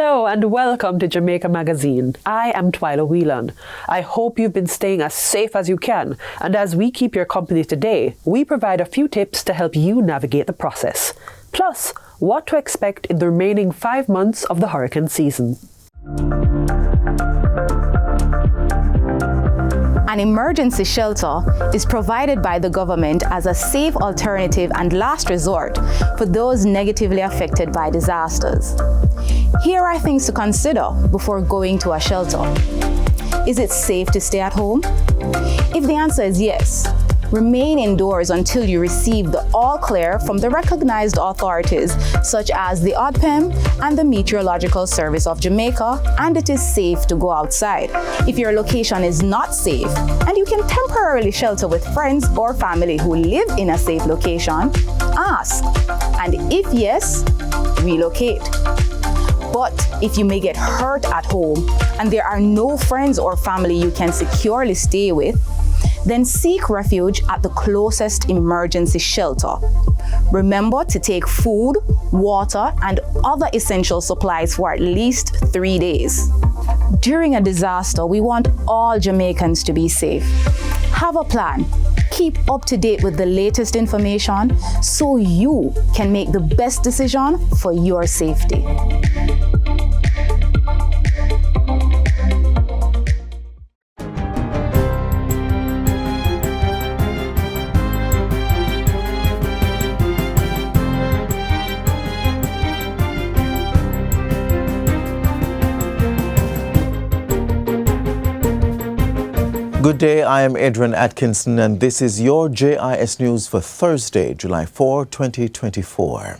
Hello and welcome to Jamaica Magazine. I am Twyla Whelan. I hope you've been staying as safe as you can, and as we keep your company today, we provide a few tips to help you navigate the process. Plus, what to expect in the remaining 5 months of the hurricane season. An emergency shelter is provided by the government as a safe alternative and last resort for those negatively affected by disasters. Here are things to consider before going to a shelter. Is it safe to stay at home? If the answer is yes, remain indoors until you receive the all clear from the recognized authorities such as the ODPEM and the Meteorological Service of Jamaica, and it is safe to go outside. If your location is not safe and you can temporarily shelter with friends or family who live in a safe location, ask. And if yes, relocate. But if you may get hurt at home and there are no friends or family you can securely stay with, then seek refuge at the closest emergency shelter. Remember to take food, water, and other essential supplies for at least 3 days. During a disaster, we want all Jamaicans to be safe. Have a plan. Keep up to date with the latest information so you can make the best decision for your safety. Good day, I am Adrian Atkinson and this is your JIS News for Thursday, July 4, 2024.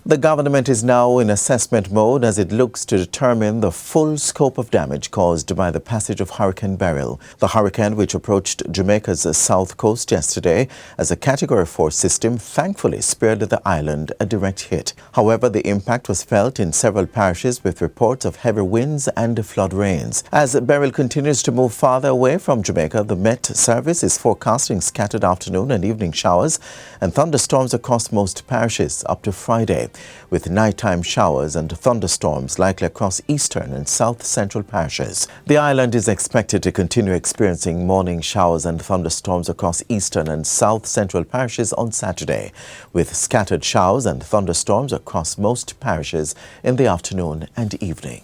The government is now in assessment mode as it looks to determine the full scope of damage caused by the passage of Hurricane Beryl. The hurricane, which approached Jamaica's south coast yesterday as a Category 4 system, thankfully spared the island a direct hit. However, the impact was felt in several parishes with reports of heavy winds and flood rains. As Beryl continues to move farther away from Jamaica, the Met Service is forecasting scattered afternoon and evening showers and thunderstorms across most parishes up to Friday, with nighttime showers and thunderstorms likely across eastern and south central parishes. The island is expected to continue experiencing morning showers and thunderstorms across eastern and south central parishes on Saturday, with scattered showers and thunderstorms across most parishes in the afternoon and evening.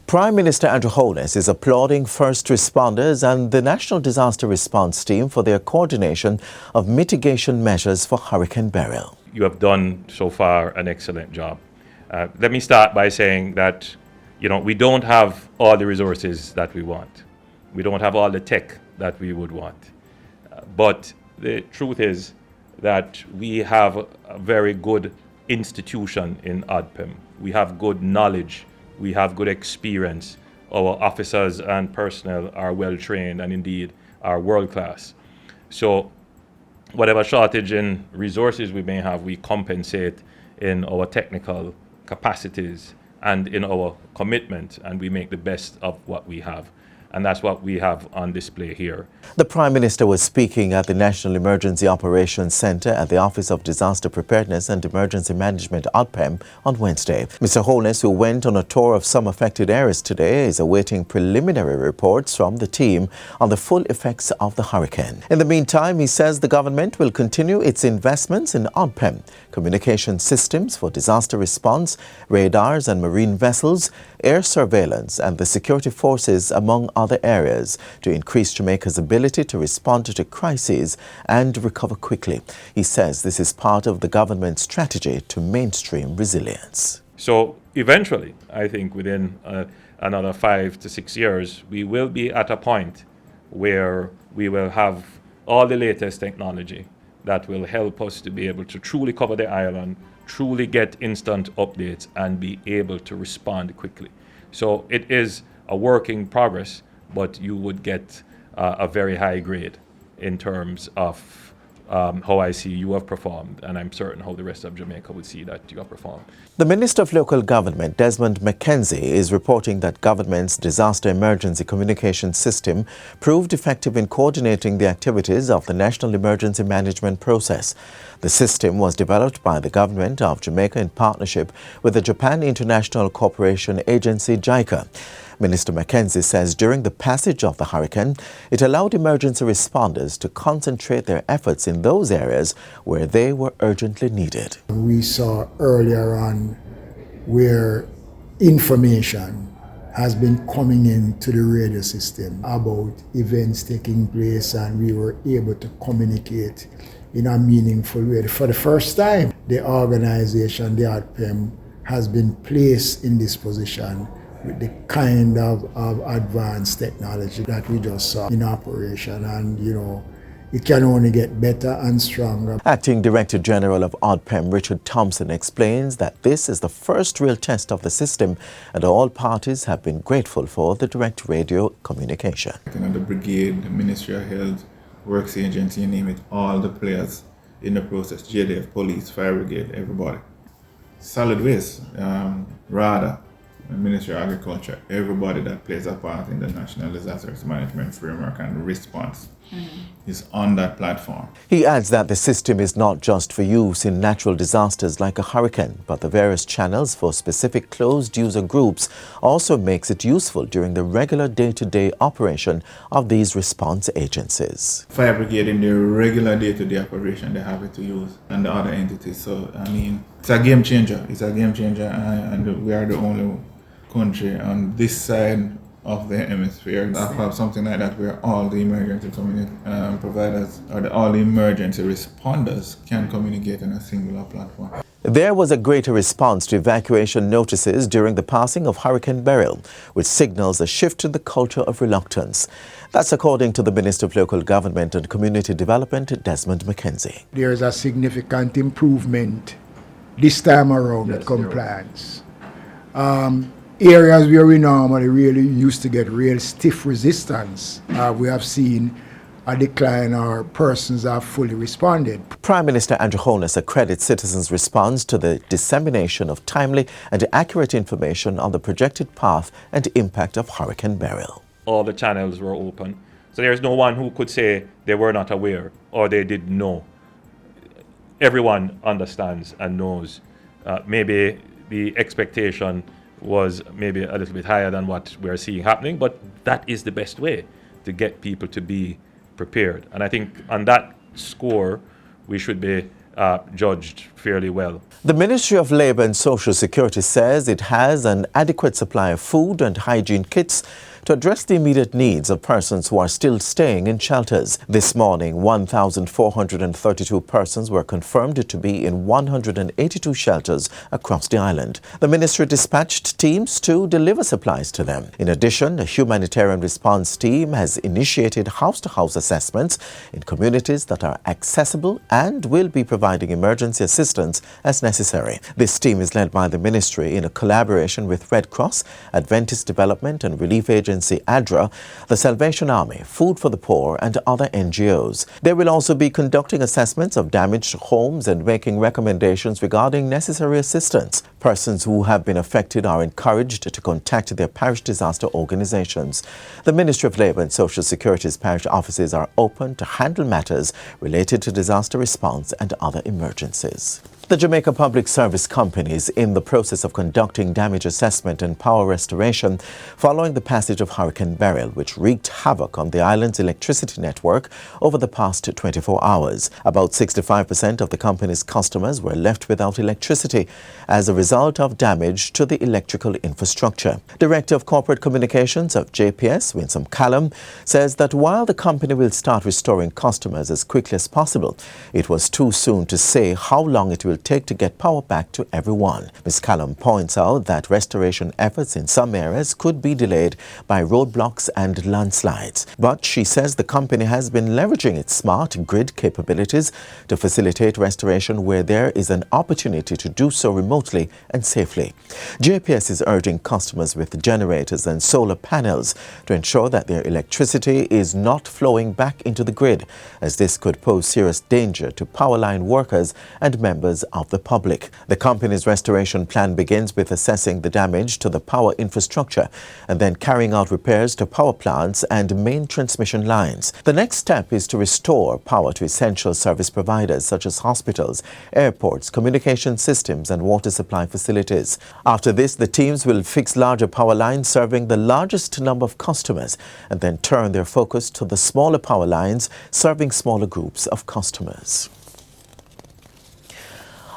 Prime Minister Andrew Holness is applauding first responders and the National Disaster Response Team for their coordination of mitigation measures for Hurricane Beryl. You have done so far an excellent job. Let me start by saying that, we don't have all the resources that we want. We don't have all the tech that we would want. But the truth is that we have a very good institution in ODPEM. We have good knowledge. We have good experience. Our officers and personnel are well trained and indeed are world class. So whatever shortage in resources we may have, we compensate in our technical capacities and in our commitment, and we make the best of what we have. And that's what we have on display here. The Prime Minister was speaking at the National Emergency Operations Centre at the Office of Disaster Preparedness and Emergency Management ODPEM on Wednesday. Mr. Holness, who went on a tour of some affected areas today, is awaiting preliminary reports from the team on the full effects of the hurricane. In the meantime, he says the government will continue its investments in ODPEM, communication systems for disaster response, radars and marine vessels, air surveillance and the security forces, among other areas, to increase Jamaica's ability to respond to crises and recover quickly. He says this is part of the government's strategy to mainstream resilience. So eventually, I think within another 5 to 6 years, we will be at a point where we will have all the latest technology that will help us to be able to truly cover the island, truly get instant updates and be able to respond quickly. So it is a work in progress, but you would get a very high grade in terms of how I see you have performed, and I'm certain how the rest of Jamaica would see that you have performed. The Minister of Local Government, Desmond McKenzie, is reporting that government's disaster emergency communication system proved effective in coordinating the activities of the National Emergency Management process. The system was developed by the government of Jamaica in partnership with the Japan International Cooperation Agency, JICA. Minister McKenzie says during the passage of the hurricane, it allowed emergency responders to concentrate their efforts in those areas where they were urgently needed. We saw earlier on where information has been coming into the radio system about events taking place, and we were able to communicate in a meaningful way. For the first time, the organization, the ADPEM, has been placed in this position with the kind of advanced technology that we just saw in operation, and it can only get better and stronger. Acting Director General of ADPEM, Richard Thompson, explains that this is the first real test of the system, and all parties have been grateful for the direct radio communication. The brigade, the Ministry of Health, Works Agency, you name it, all the players in the process, JDF, police, fire brigade, everybody. Solid waste, RADA, Ministry of Agriculture, everybody that plays a part in the National Disaster Management Framework and response is on that platform. He adds that the system is not just for use in natural disasters like a hurricane, but the various channels for specific closed user groups also makes it useful during the regular day-to-day operation of these response agencies. Fire brigade in their regular day-to-day operation, they have it to use, and the other entities. So, it's a game changer. It's a game changer, and we are the only country on this side of the hemisphere that have something like that, where all the emergency providers or all the emergency responders can communicate on a singular platform. There was a greater response to evacuation notices during the passing of Hurricane Beryl, which signals a shift in the culture of reluctance. That's according to the Minister of Local Government and Community Development, Desmond McKenzie. There is a significant improvement this time around with compliance. Areas where we normally really used to get real stiff resistance, we have seen a decline, or persons have fully responded. Prime Minister Andrew Holness accredits citizens' response to the dissemination of timely and accurate information on the projected path and impact of Hurricane Beryl. All the channels were open, so there's no one who could say they were not aware or they didn't know. Everyone understands and knows. Maybe the expectation was maybe a little bit higher than what we're seeing happening, but that is the best way to get people to be prepared. And I think on that score, we should be judged fairly well. The Ministry of Labour and Social Security says it has an adequate supply of food and hygiene kits to address the immediate needs of persons who are still staying in shelters. This morning, 1,432 persons were confirmed to be in 182 shelters across the island. The ministry dispatched teams to deliver supplies to them. In addition, a humanitarian response team has initiated house-to-house assessments in communities that are accessible and will be providing emergency assistance as necessary. This team is led by the ministry in a collaboration with Red Cross, Adventist Development and Relief Agency ADRA, the Salvation Army, Food for the Poor and other NGOs. They will also be conducting assessments of damaged homes and making recommendations regarding necessary assistance. Persons who have been affected are encouraged to contact their parish disaster organizations. The Ministry of Labour and Social Security's parish offices are open to handle matters related to disaster response and other emergencies. The Jamaica Public Service Company is in the process of conducting damage assessment and power restoration following the passage of Hurricane Beryl, which wreaked havoc on the island's electricity network over the past 24 hours. About 65% of the company's customers were left without electricity as a result of damage to the electrical infrastructure. Director of Corporate Communications of JPS, Winsome Callum, says that while the company will start restoring customers as quickly as possible, it was too soon to say how long it will would take to get power back to everyone. Ms. Callum points out that restoration efforts in some areas could be delayed by roadblocks and landslides. But she says the company has been leveraging its smart grid capabilities to facilitate restoration where there is an opportunity to do so remotely and safely. JPS is urging customers with generators and solar panels to ensure that their electricity is not flowing back into the grid, as this could pose serious danger to power line workers and members of the public. The company's restoration plan begins with assessing the damage to the power infrastructure and then carrying out repairs to power plants and main transmission lines. The next step is to restore power to essential service providers such as hospitals, airports, communication systems and water supply facilities. After this, the teams will fix larger power lines serving the largest number of customers and then turn their focus to the smaller power lines serving smaller groups of customers.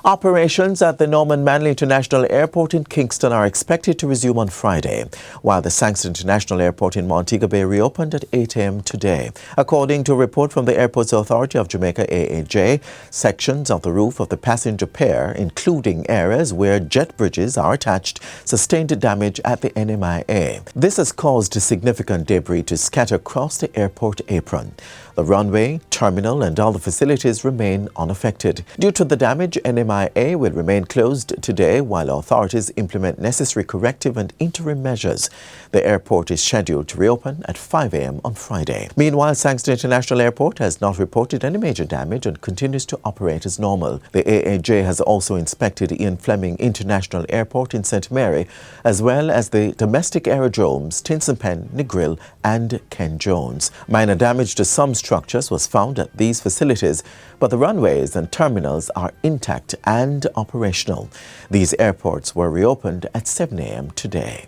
Operations at the Norman Manley International Airport in Kingston are expected to resume on Friday, while the Sangston International Airport in Montego Bay reopened at 8 a.m. today. According to a report from the Airports Authority of Jamaica, AAJ, sections of the roof of the passenger pier, including areas where jet bridges are attached, sustained damage at the NMIA. This has caused significant debris to scatter across the airport apron. The runway, terminal and all the facilities remain unaffected. Due to the damage, NMIA will remain closed today while authorities implement necessary corrective and interim measures. The airport is scheduled to reopen at 5 a.m. on Friday. Meanwhile, Sangston International Airport has not reported any major damage and continues to operate as normal. The AAJ has also inspected Ian Fleming International Airport in St. Mary, as well as the domestic aerodromes Tinson Pen, Negril and Ken Jones. Minor damage to some structures was found at these facilities, but the runways and terminals are intact and operational. These airports were reopened at 7 a.m. today.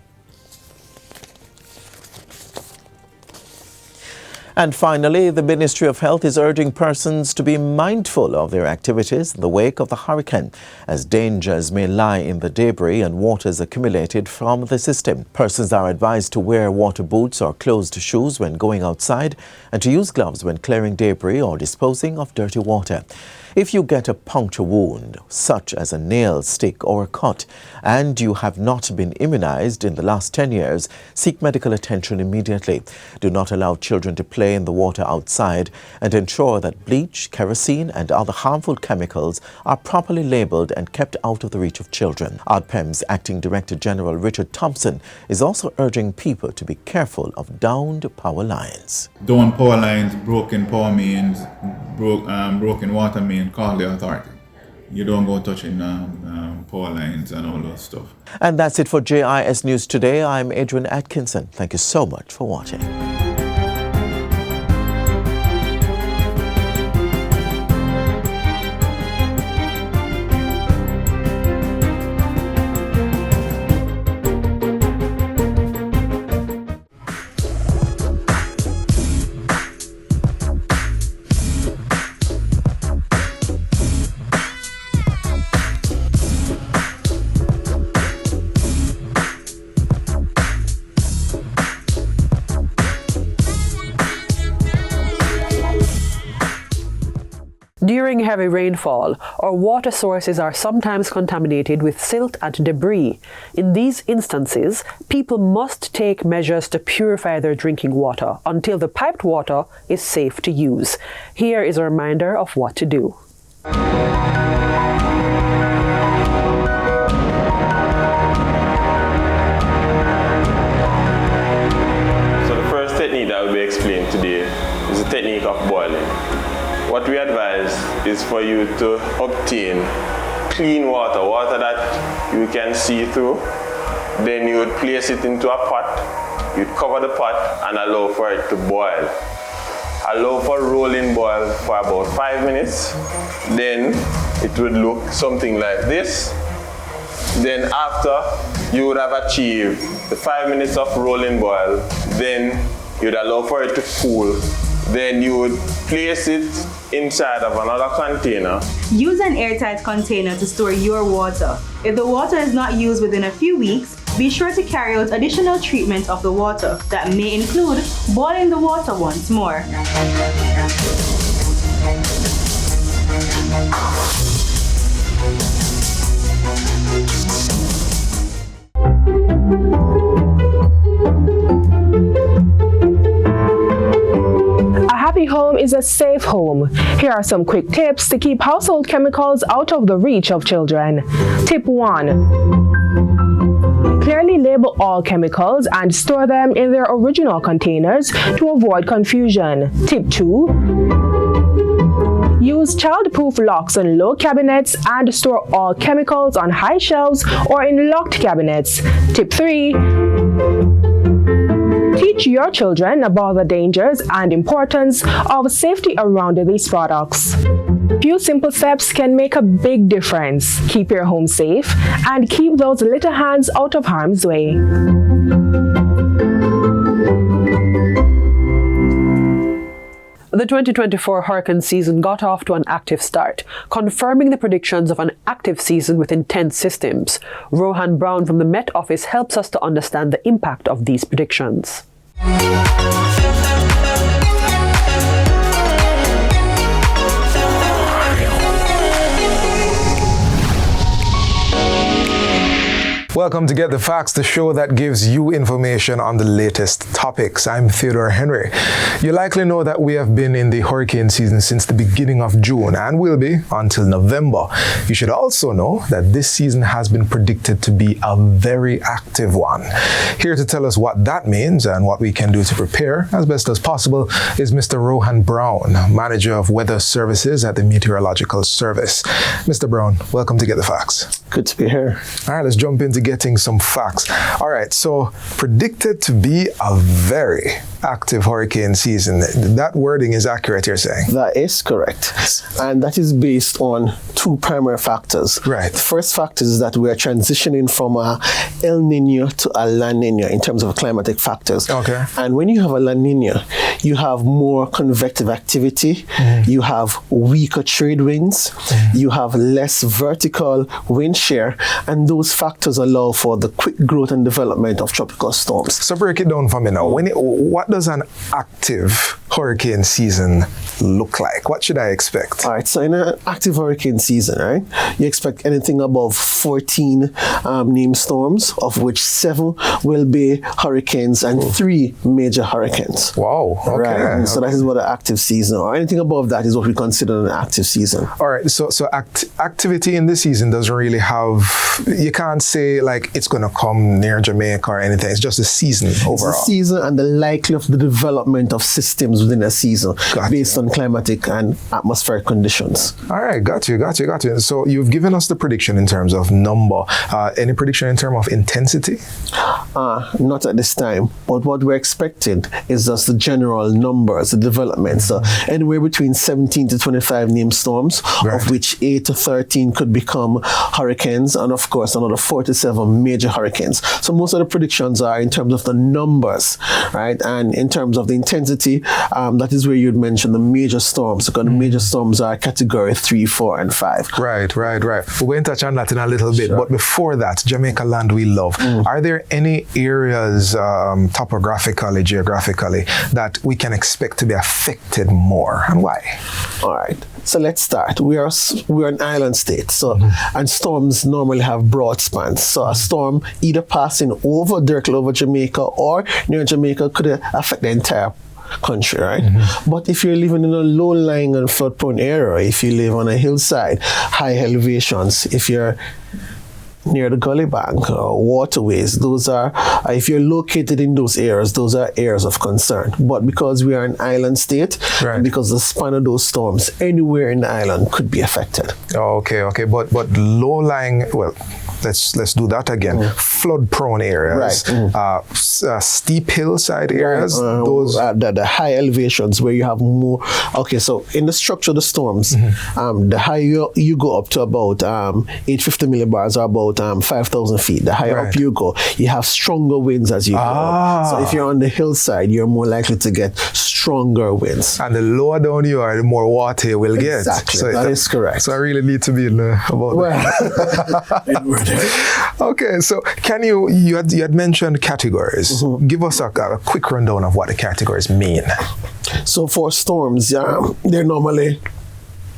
And finally, the Ministry of Health is urging persons to be mindful of their activities in the wake of the hurricane, as dangers may lie in the debris and waters accumulated from the system. Persons are advised to wear water boots or closed shoes when going outside and to use gloves when clearing debris or disposing of dirty water. If you get a puncture wound, such as a nail, stick or a cut, and you have not been immunized in the last 10 years, seek medical attention immediately. Do not allow children to play in the water outside and ensure that bleach, kerosene and other harmful chemicals are properly labeled and kept out of the reach of children. ADPEM's Acting Director General Richard Thompson is also urging people to be careful of downed power lines. Down power lines, broken power mains, broken water main, call the authority. You don't go touching power lines and all those stuff. And that's it for JIS News Today. I'm Adrian Atkinson. Thank you so much for watching. During heavy rainfall, our water sources are sometimes contaminated with silt and debris. In these instances, people must take measures to purify their drinking water until the piped water is safe to use. Here is a reminder of what to do. So the first technique that will be explained today is the technique of boiling. What we advise is for you to obtain clean water, water that you can see through. Then you would place it into a pot, you'd cover the pot and allow for it to boil. Allow for rolling boil for about 5 minutes. Then it would look something like this. Then after you would have achieved the 5 minutes of rolling boil, then you'd allow for it to cool. Then you would place it inside of another container. Use an airtight container to store your water. If the water is not used within a few weeks, be sure to carry out additional treatment of the water that may include boiling the water once more. A happy home is a safe home. Here are some quick tips to keep household chemicals out of the reach of children. Tip 1. Clearly label all chemicals and store them in their original containers to avoid confusion. Tip 2. Use child-proof locks on low cabinets and store all chemicals on high shelves or in locked cabinets. Tip 3. Teach your children about the dangers and importance of safety around these products. Few simple steps can make a big difference. Keep your home safe and keep those little hands out of harm's way. The 2024 hurricane season got off to an active start, confirming the predictions of an active season with intense systems. Rohan Brown from the Met Office helps us to understand the impact of these predictions. Welcome to Get the Facts, the show that gives you information on the latest topics. I'm Theodore Henry. You likely know that we have been in the hurricane season since the beginning of June and will be until November. You should also know that this season has been predicted to be a very active one. Here to tell us what that means and what we can do to prepare as best as possible is Mr. Rohan Brown, Manager of Weather Services at the Meteorological Service. Mr. Brown, welcome to Get the Facts. Good to be here. All right, let's jump into getting some facts. All right, so predicted to be a very active hurricane season. That wording is accurate, you're saying? That is correct. And that is based on two primary factors. Right. The first factor is that we are transitioning from a El Nino to a La Nina in terms of climatic factors. Okay. And when you have a La Nina, you have more convective activity, you have weaker trade winds, you have less vertical wind shear, and those factors allow for the quick growth and development of tropical storms. So break it down for me now. What does an active hurricane season look like? What should I expect? All right, so in an active hurricane season, right, you expect anything above 14 named storms, of which 7 will be hurricanes and 3 major hurricanes. Wow, okay. Right, so that is what an active season, or anything above that is what we consider an active season. All right, so activity in this season doesn't really have, you can't say like it's going to come near Jamaica or anything. It's just a season overall. It's a season and the likelihood of the development of systems within a season based on climatic and atmospheric conditions. All right, got you. So you've given us the prediction in terms of number. Any prediction in terms of intensity? Not at this time, but what we're expecting is just the general numbers, the development. So anywhere between 17 to 25 named storms, of which 8 to 13 could become hurricanes, and of course another 4 to 7 major hurricanes. So most of the predictions are in terms of the numbers, right? And in terms of the intensity, that is where you'd mention the major storms, because the major storms are category 3, 4, and 5. Right. We're going to touch on that in a little bit, but before that, Jamaica land we love. Are there any areas topographically, geographically, that we can expect to be affected more, and why? All right. So let's start. We're an island state, so and storms normally have broad spans. So a storm either passing directly over Jamaica or near Jamaica could affect the entire country, right? But if you're living in a low-lying and flood-prone area, if you live on a hillside, high elevations, if you're near the gully bank or waterways, those are, if you're located in those are areas of concern. But because we are an island state, because the span of those storms anywhere in the island could be affected. Okay. But low-lying, well, let's do that again. Flood-prone areas, steep hillside areas, those the high elevations where you have more. Okay, so in the structure of the storms, the higher you go up to about 850 millibars, or about 5,000 feet. The higher up you go, you have stronger winds as you go up. So if you're on the hillside, you're more likely to get stronger winds. And the lower down you are, the more water you will get. Exactly, So that is correct. So I really need to be about that. Okay, so you had mentioned categories. Give us a quick rundown of what the categories mean. So for storms, they're normally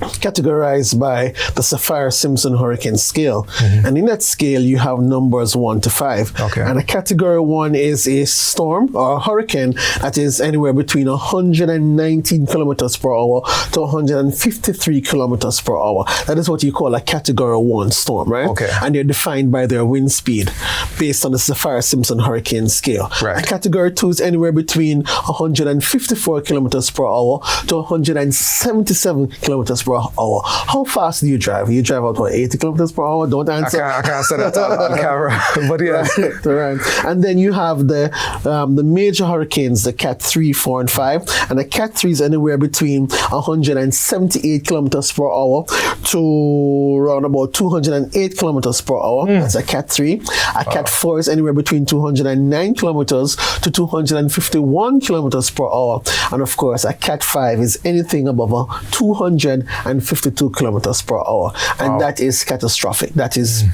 categorized by the Saffir-Simpson hurricane scale. And in that scale, you have numbers 1 to 5. Okay. And a category 1 is a storm or a hurricane that is anywhere between 119 kilometers per hour to 153 kilometers per hour. That is what you call a category 1 storm, right? Okay. And they're defined by their wind speed based on the Saffir-Simpson hurricane scale. Right. A category 2 is anywhere between 154 kilometers per hour to 177 kilometers per hour. How fast do you drive? You drive about 80 kilometers per hour? Don't answer. I can't say that on camera, but yes. Right. And then you have the major hurricanes, the Cat 3, 4, and 5. And the Cat 3 is anywhere between 178 kilometers per hour to around about 208 kilometers per hour. That's a Cat 3. A Cat 4 is anywhere between 209 kilometers to 251 kilometers per hour. And of course, a Cat 5 is anything above 252 kilometers per hour. And that is catastrophic. That is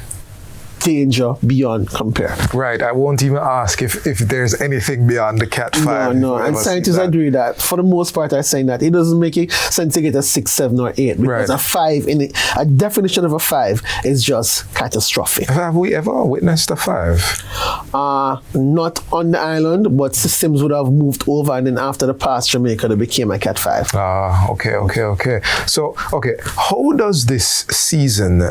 danger beyond compare. Right. I won't even ask if there's anything beyond the Cat 5. No. And scientists agree that for the most part are saying that it doesn't make sense to get a 6, 7, or 8 because a 5 a definition of a 5 is just catastrophic. Have we ever witnessed a 5? Not on the island, but systems would have moved over, and then after the past Jamaica, they became a Cat 5. Okay. So, how does this season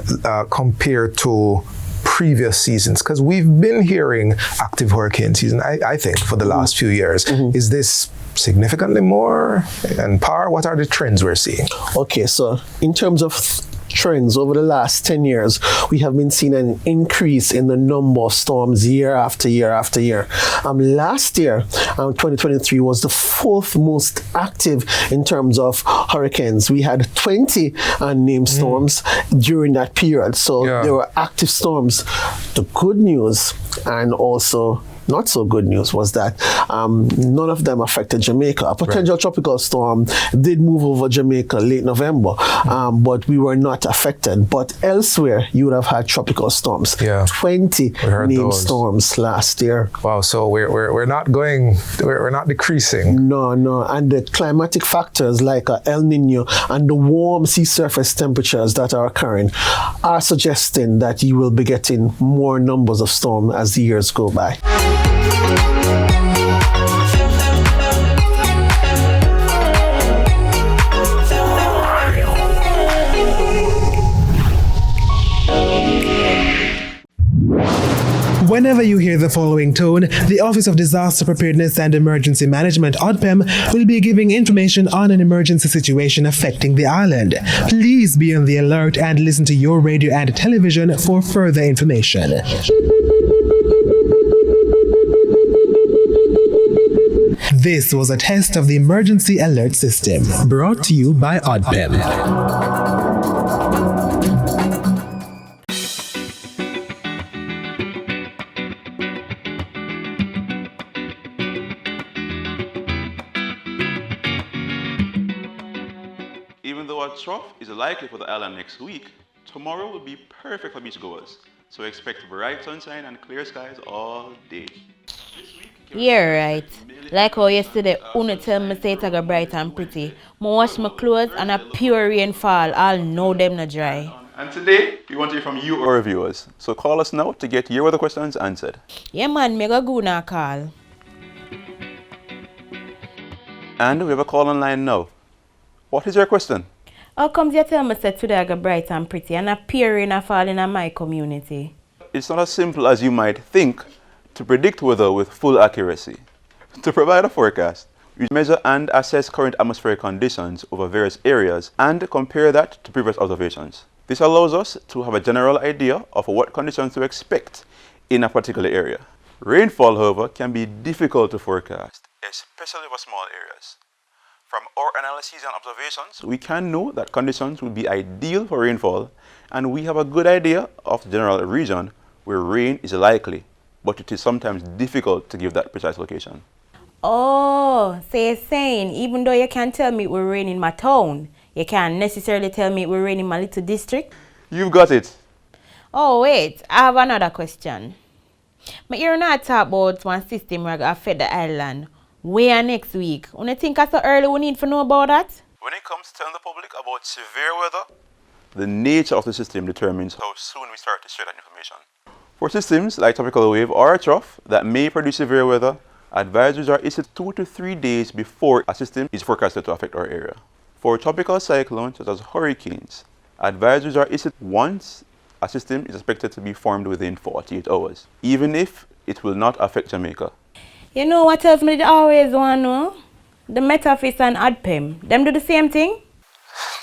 compare to previous seasons? Because we've been hearing active hurricane season, I think, for the last few years. Is this significantly more in par? What are the trends we're seeing? Okay, so in terms of trends over the last 10 years, we have been seeing an increase in the number of storms year after year after year. Last year, 2023, was the 4th most active in terms of hurricanes. We had 20 named storms during that period. So there were active storms. The good news and also not so good news was that none of them affected Jamaica. A potential tropical storm did move over Jamaica late November, but we were not affected. But elsewhere, you would have had tropical storms. 20 named storms last year. Wow, so we're not decreasing. No. And the climatic factors like El Nino and the warm sea surface temperatures that are occurring are suggesting that you will be getting more numbers of storms as the years go by. Whenever you hear the following tone, the Office of Disaster Preparedness and Emergency Management, ODPEM, will be giving information on an emergency situation affecting the island. Please be on the alert and listen to your radio and television for further information. This was a test of the emergency alert system, brought to you by ODPEM. Even though a trough is likely for the island next week, tomorrow will be perfect for beachgoers. So expect bright sunshine and clear skies all day. Yeah, right. Like how yesterday, Una tell me say it's bright and pretty. I wash my clothes and a pure rainfall. I'll know them not dry. And today, we want to hear from you, our viewers. So call us now to get your weather questions answered. Yeah, man, me go now call. And we have a call online now. What is your question? How comes you tell me that today I got bright and pretty and a pure rainfall in my community? It's not as simple as you might think to predict weather with full accuracy. To provide a forecast, we measure and assess current atmospheric conditions over various areas and compare that to previous observations. This allows us to have a general idea of what conditions to expect in a particular area. Rainfall, however, can be difficult to forecast, especially for small areas. From our analyses and observations, we can know that conditions will be ideal for rainfall, and we have a good idea of the general region where rain is likely, but it is sometimes difficult to give that precise location. Oh, so you're saying even though you can't tell me it will rain in my town, you can't necessarily tell me it will rain in my little district? You've got it. Oh, wait, I have another question. But you're not talking about one system where affect the island. Where next week? You think it's so early we need to know about that? When it comes to telling the public about severe weather, the nature of the system determines how soon we start to share that information. For systems like tropical wave or a trough that may produce severe weather, advisories are issued 2 to 3 days before a system is forecasted to affect our area. For tropical cyclones such as hurricanes, advisories are issued once a system is expected to be formed within 48 hours, even if it will not affect Jamaica. You know what else me always want to know? The Met Office and ADPEM, them do the same thing?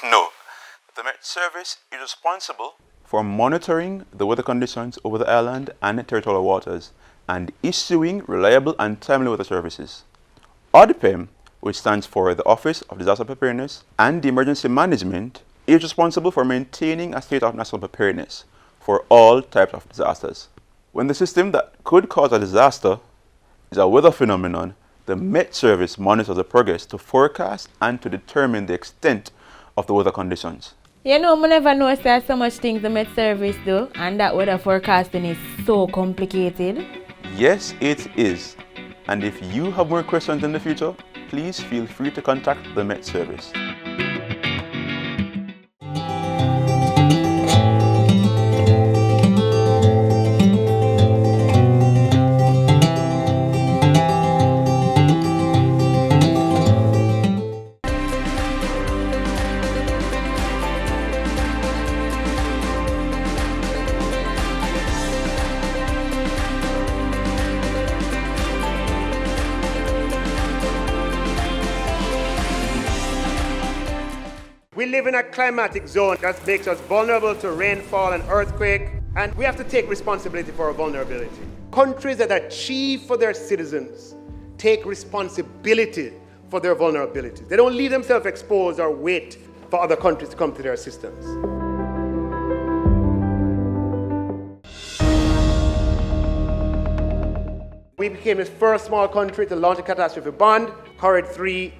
No. The Met Service is responsible for monitoring the weather conditions over the island and territorial waters and issuing reliable and timely weather services. ADPEM, which stands for the Office of Disaster Preparedness and Emergency Management, is responsible for maintaining a state of national preparedness for all types of disasters. When the system that could cause a disaster is a weather phenomenon, the Met Service monitors the progress to forecast and to determine the extent of the weather conditions. You know, I never know there's so much things the Met Service do, and that weather forecasting is so complicated. Yes, it is. And if you have more questions in the future, please feel free to contact the Met Service. We live in a climatic zone that makes us vulnerable to rainfall and earthquake, and we have to take responsibility for our vulnerability. Countries that achieve for their citizens take responsibility for their vulnerabilities. They don't leave themselves exposed or wait for other countries to come to their assistance. We became the first small country to launch a catastrophe bond, covered 3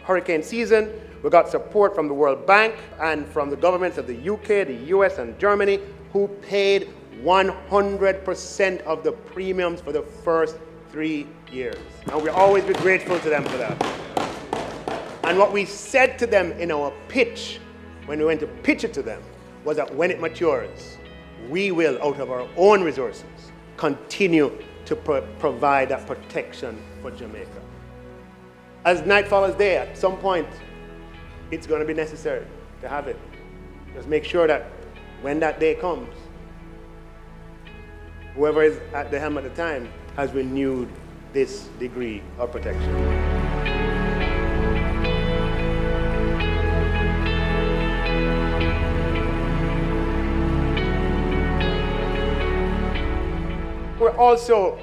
hurricane season. We got support from the World Bank and from the governments of the UK, the US, and Germany, who paid 100% of the premiums for the first 3 years. And we'll always be grateful to them for that. And what we said to them in our pitch, when we went to pitch it to them, was that when it matures, we will, out of our own resources, continue to provide that protection for Jamaica. As night follows day, at some point, it's going to be necessary to have it. Just make sure that when that day comes, whoever is at the helm at the time has renewed this degree of protection. We're also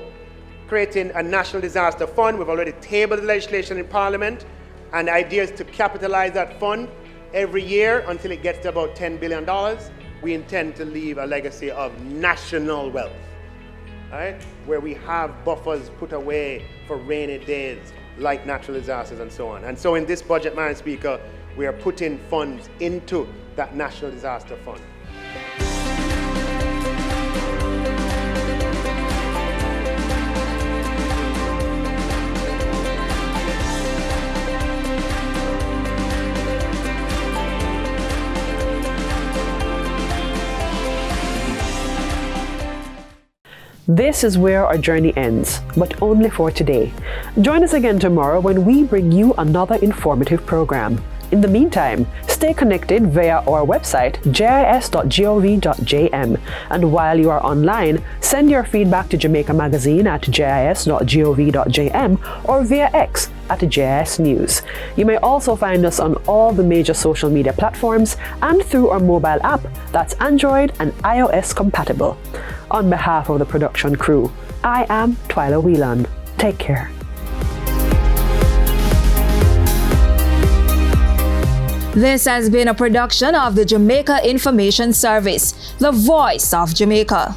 creating a national disaster fund. We've already tabled the legislation in Parliament, and the idea is to capitalize that fund every year until it gets to about $10 billion. We intend to leave a legacy of national wealth, right? Where we have buffers put away for rainy days, like natural disasters and so on. And so in this budget, Madam Speaker, we are putting funds into that national disaster fund. This is where our journey ends, but only for today. Join us again tomorrow when we bring you another informative program. In the meantime, stay connected via our website, jis.gov.jm. And while you are online, send your feedback to Jamaica Magazine at jis.gov.jm or via X at JIS News. You may also find us on all the major social media platforms and through our mobile app that's Android and iOS compatible. On behalf of the production crew, I am Twyla Whelan. Take care. This has been a production of the Jamaica Information Service, the voice of Jamaica.